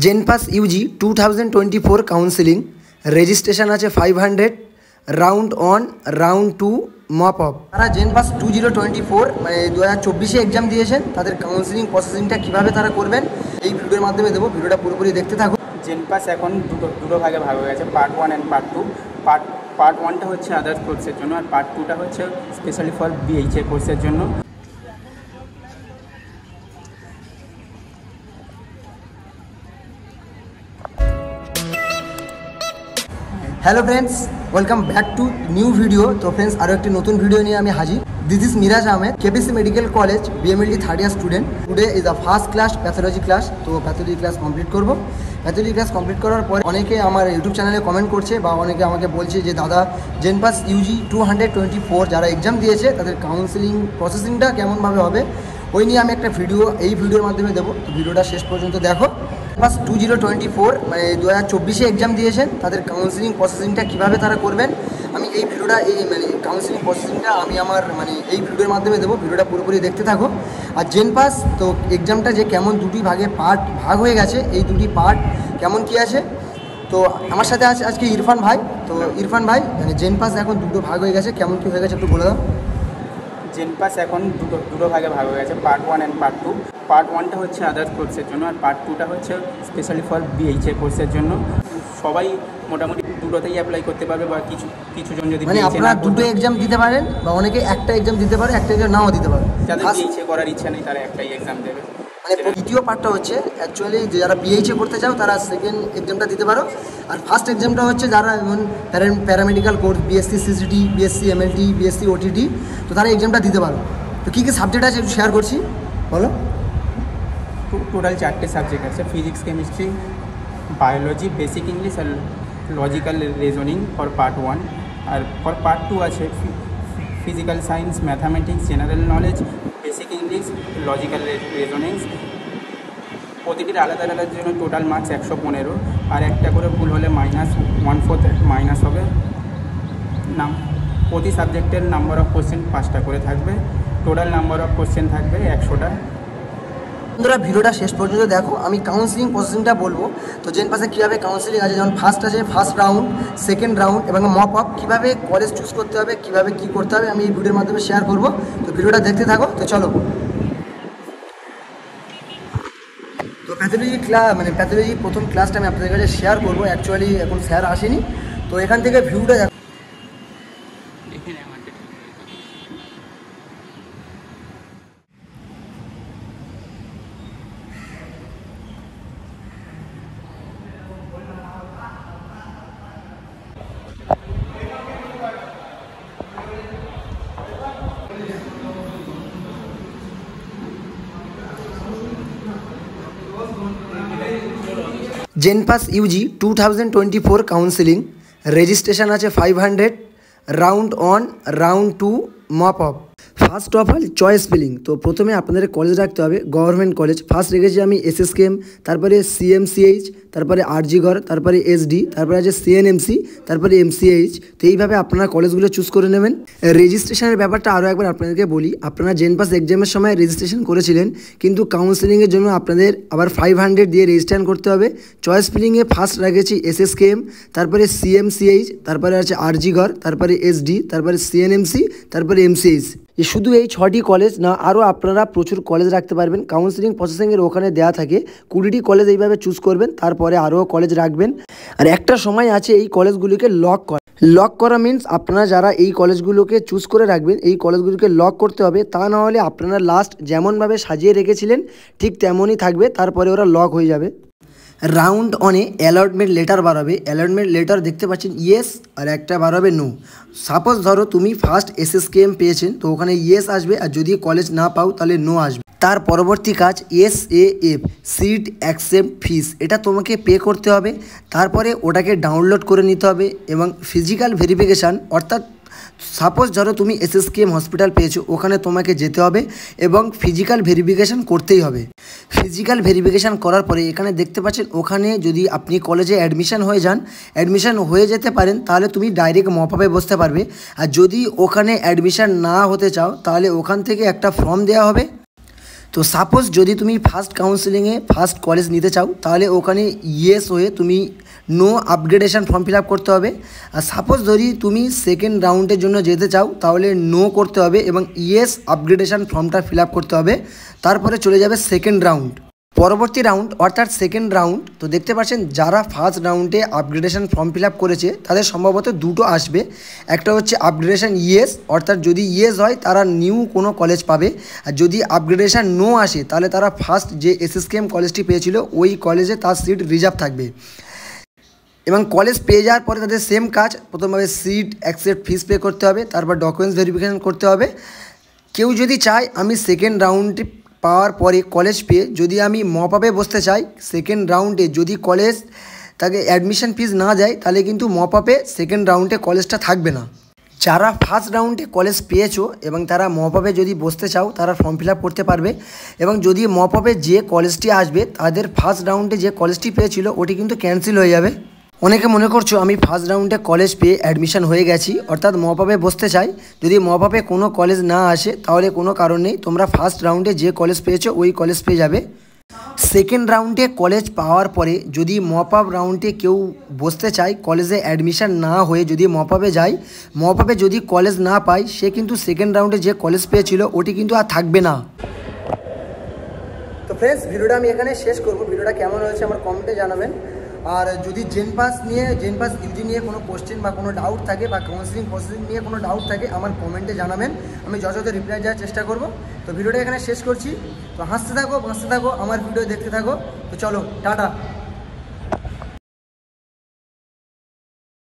জেনপাস Yuji 2024 counselling registration আছে 500, round 1 round 2 mop up. তারা জেনপাস 2024 মানে 2024 এক্সাম দিয়েছেন, তাদের কাউন্সিলিং প্রসেসিংটা কীভাবে তারা করবেন এই ভিডিওর মাধ্যমে দেবো। ভিডিওটা পুরোপুরি দেখতে থাকুন। জেনপাস এখন দুটো ভাগে ভাগ হয়ে গেছে, পার্ট 1 অ্যান্ড পার্ট 2। পার্ট 1টা হচ্ছে আদার্স কোর্সের জন্য, আর পার্ট 2টা হচ্ছে স্পেশালি ফর বিএইচএ কোর্সের জন্য। Hello friends, welcome back to new video. তো ফ্রেন্ডস, আরও একটি নতুন ভিডিও নিয়ে আমি হাজির। This is Miraj Ahmed, KPC medical college BMLT third year student. Today is the first class pathology class. তো প্যাথোলজি ক্লাস কমপ্লিট করবো। প্যাথোলজি ক্লাস কমপ্লিট করার পর অনেকে আমার ইউটিউব চ্যানেলে কমেন্ট করছে বা অনেকে আমাকে বলছে যে দাদা জেনপাস ইউজি 2024 যারা এক্সাম দিয়েছে তাদের কাউন্সিলিং প্রসেসিংটা কেমনভাবে হবে, ওই নিয়ে আমি একটা ভিডিও এই ভিডিওর মাধ্যমে দেবো। তো ভিডিওটা শেষ পর্যন্ত দেখো। জেনপাস 2024 মানে 2024 এক্সাম দিয়েছেন, তাদের কাউন্সিলিং প্রসেসিংটা কীভাবে তারা করবেন আমি এই ভিডিওটা কাউন্সিলিং প্রসেসিংটা আমি আমার এই ভিডিওর মাধ্যমে দেবো। ভিডিওটা পুরোপুরি দেখতে থাকো। আর জেনপাস তো এক্সামটা যে কেমন দুটি ভাগ হয়ে গেছে, এই দুটি পার্ট কেমন কী আছে। তো আমার সাথে আছে আজকে ইরফান ভাই। তো ইরফান ভাই, জেনপাস এখন দুটো ভাগ হয়ে গেছে, কেমন কী হয়ে গেছে একটু বলে দাও। জেনপাস এখন দুটো ভাগে ভাগ হয়ে গেছে, পার্ট 1 অ্যান্ড পার্ট 2। পার্ট 1টা হচ্ছে আদার্স কোর্সের জন্য, আর পার্ট 2টা হচ্ছে স্পেশালি ফর বিএইচএ কোর্সের জন্য। সবাই মোটামুটি দুটোতেই অ্যাপ্লাই করতে পারবে, বা কিছুজন যদি আপনারা দুটো এক্সাম দিতে পারেন, বা অনেকে একটা এক্সাম দিতে পারে, একটা এক্সাম নাও দিতে পারে। যাদের বিএইচএ করার ইচ্ছা নেই তারা একটাই এক্সাম দেবে। দ্বিতীয় পার্টটা হচ্ছে অ্যাকচুয়ালি যারা বিএইচএ করতে চাও তারা সেকেন্ড এক্সামটা দিতে পারো। আর ফার্স্ট এক্সামটা হচ্ছে যারা এমন paramedical course BSc CCT, BSc MLT, BSc OTT, তো তারা এক্সামটা দিতে পারো। তো কী কী সাবজেক্ট আছে একটু শেয়ার করছি, বলো। টোটাল 4টে সাবজেক্ট আছে, physics, chemistry, biology, basic English আর লজিক্যাল রিজনিং ফর পার্ট 1। আর ফর পার্ট 2 আছে physical science, mathematics, general knowledge, basic English, logical reasonings. প্রতিটির আলাদা আলাদার জন্য টোটাল মার্কস 115, আর একটা করে ভুল হলে -1/4 মাইনাস হবে। প্রতি সাবজেক্টের নাম্বার অফ কোশ্চেন 5টা করে থাকবে, টোটাল নাম্বার অফ কোশ্চেন থাকবে 100টা। বন্ধুরা, ভিডিওটা শেষ পর্যন্ত দেখো। আমি কাউন্সিলিং প্রসেসিংটা বলবো। তো জেনপাসে কীভাবে কাউন্সিলিং আছে, যেমন ফার্স্ট আছে ফার্স্ট রাউন্ড, সেকেন্ড রাউন্ড এবং মপ আপ, কীভাবে কলেজ চুজ করতে হবে, কীভাবে কী করতে হবে আমি এই ভিডিওর মাধ্যমে শেয়ার করবো। তো ভিডিওটা দেখতে থাকো। তো চলো। তো প্যাথোলজি প্রথম ক্লাসটা আমি আপনাদের কাছে শেয়ার করবো। অ্যাকচুয়ালি এখন স্যার আসেনি, তো এখান থেকে ভিউটা দেখো। জেনপাস ইউজি 2024 কাউন্সিলিং রেজিস্ট্রেশন আছে 500, round 1 round 2 mop up. First of all choice filling. তো প্রথমে আপনাদের কলেজ রাখতে হবে গভর্নমেন্ট কলেজ। ফার্স্ট রেখেছি আমি SSKM, তারপরে CMCH, তারপরে RG ঘর, তারপরে SD, তারপরে আছে CNMC, তারপরে MCH। তো এইভাবে আপনারা কলেজগুলো চুজ করে নেবেন। রেজিস্ট্রেশনের ব্যাপারটা আরও একবার আপনাদেরকে বলি। আপনারা জেনপাস এক্সামের সময় রেজিস্ট্রেশন করেছিলেন, কিন্তু কাউন্সিলিংয়ের জন্য আপনাদের আবার 500 দিয়ে রেজিস্ট্রেশন করতে হবে। চয়েস ফিলিংয়ে ফার্স্ট রেখেছি SSKM, তারপরে CMCH, তারপরে আছে RG ঘর, তারপরে SD, তারপরে CNMC, তারপরে MCH। শুধু এই 6টি কলেজ না, আরও আপনারা প্রচুর কলেজ রাখতে পারবেন। কাউন্সিলিং প্রসেসিংয়ের ওখানে দেওয়া থাকে 20টি কলেজ এইভাবে চুজ করবেন, তারপরে আরও কলেজ রাখবেন। আর একটা সময় আছে এই কলেজগুলিকে লক করা মিনস আপনারা যারা এই কলেজগুলোকে চুজ করে রাখবেন, এই কলেজগুলোকে লক করতে হবে। তা না হলে আপনারা লাস্ট যেমনভাবে সাজিয়ে রেখেছিলেন ঠিক তেমনই থাকবে, তারপরে ওরা লক হয়ে যাবে। রাউন্ড 1-এ অ্যালটমেন্ট লেটার বার হবে। অ্যালটমেন্ট লেটার দেখতে পাচ্ছেন ইয়েস, আর একটা বার হবে নো। সাপোজ ধরো তুমি ফার্স্ট SSKM পেয়েছেন, তো ওখানে ইয়েস আসবে, আর যদি কলেজ না পাও তাহলে নো আসবে। তার পরবর্তী কাজ SAF, সিট অ্যাকসেপ্ট ফিস, এটা তোমাকে পে করতে হবে। তারপরে ওটাকে ডাউনলোড করে নিতে হবে এবং ফিজিক্যাল ভেরিফিকেশান, অর্থাৎ সাপোজ ধরো তুমি SSKM হসপিটাল পেয়েছো, ওখানে তোমাকে যেতে হবে এবং ফিজিক্যাল ভেরিফিকেশান করতেই হবে। ফিজিক্যাল ভেরিফিকেশান করার পরে এখানে দেখতে পাচ্ছেন, ওখানে যদি আপনি কলেজে অ্যাডমিশন হয়ে যেতে পারেন, তাহলে তুমি ডাইরেক্ট মপ আপে বসতে পারবে। আর যদি ওখানে অ্যাডমিশন না হতে চাও, তাহলে ওখান থেকে একটা ফর্ম দেওয়া হবে। তো তো সাপোজ যদি তুমি ফার্স্ট কাউন্সিলিংয়ে ফার্স্ট কলেজ নিতে চাও তাহলে ওখানে ইয়েস হয়ে তুমি no upgradation form fill up করতে হবে। আর সাপোজ যদি তুমি সেকেন্ড রাউন্ডের জন্য যেতে চাও তাহলে নো করতে হবে এবং ইয়েস আপগ্রেডেশন ফর্মটা ফিল আপ করতে হবে। তারপরে চলে যাবে সেকেন্ড রাউন্ড। পরবর্তী রাউন্ড অর্থাৎ সেকেন্ড রাউন্ড, তো দেখতে পাচ্ছেন যারা ফার্স্ট রাউন্ডে আপগ্রেডেশন ফর্ম ফিল আপ করেছে তাদের সম্ভবত দুটো আসবে। একটা হচ্ছে আপগ্রেডেশন ইয়েস, অর্থাৎ যদি ইয়েস হয় তারা নিউ কোনো কলেজ পাবে, আর যদি আপগ্রেডেশন নো আসে তাহলে তারা ফার্স্ট যে SSKM কলেজটি পেয়েছিল ওই কলেজে তার সিট রিজার্ভ থাকবে। এবং কলেজ পেয়ে যাওয়ার পরে তাদের সেম কাজ, প্রথমভাবে সিট অ্যাকসেপ্ট ফিস পে করতে হবে, তারপর ডকুমেন্টস ভেরিফিকেশন করতে হবে। কেউ যদি চায় আমি সেকেন্ড রাউন্ডে পাওয়ার পরে কলেজ পেয়ে যদি আমি মপ আপে বসতে চাই, সেকেন্ড রাউন্ডে যদি কলেজ তাকে অ্যাডমিশন ফিস না দেয় তাহলে কিন্তু মপ আপে সেকেন্ড রাউন্ডে কলেজটা থাকবে না। যারা ফার্স্ট রাউন্ডে কলেজ পেয়েছো এবং তারা মপ আপে যদি বসতে চাও তারা ফর্ম ফিল আপ করতে পারবে। এবং যদি মপ আপে যে কলেজটি আসবে তাদের ফার্স্ট রাউন্ডে যে কলেজটি পেয়েছিল ওটি কিন্তু ক্যান্সেল হয়ে যাবে। অনেকে মনে করছো আমি ফার্স্ট রাউন্ডে কলেজ পেয়ে অ্যাডমিশন হয়ে গেছি, অর্থাৎ মপ আপে বসতে চাই, যদি মপ আপে কোনো কলেজ না আসে তাহলে কোনো কারণ নেই, তোমরা ফার্স্ট রাউন্ডে যে কলেজ পেয়েছো ওই কলেজ পেয়ে যাবে। সেকেন্ড রাউন্ডে কলেজ পাওয়ার পরে যদি মপ আপ রাউন্ডে কেউ বসতে চায়, কলেজে অ্যাডমিশন না হয়ে যদি মপ আপে যায়, মপ আপে যদি কলেজ না পায় সে কিন্তু সেকেন্ড রাউন্ডে যে কলেজ পেয়েছিল ওটি কিন্তু আর থাকবে না। তো ফ্রেন্ডস, ভিডিওটা আমি এখানে শেষ করব। ভিডিওটা কেমন হয়েছে আমার কমেন্টে জানাবেন। আর যদি জেন পাস ইউজি নিয়ে কোনো কোশ্চেন বা কোনো ডাউট থাকে বা কাউন্সিলিং প্রসেসিং নিয়ে কোনো ডাউট থাকে আমার কমেন্টে জানাবেন, আমি যথাযথ রিপ্লাই দেওয়ার চেষ্টা করব। তো ভিডিওটা এখানে শেষ করছি। তো হাসতে থাকো, বাঁচতে থাকো, আমার ভিডিও দেখতে থাকো। তো চলো, টাটা।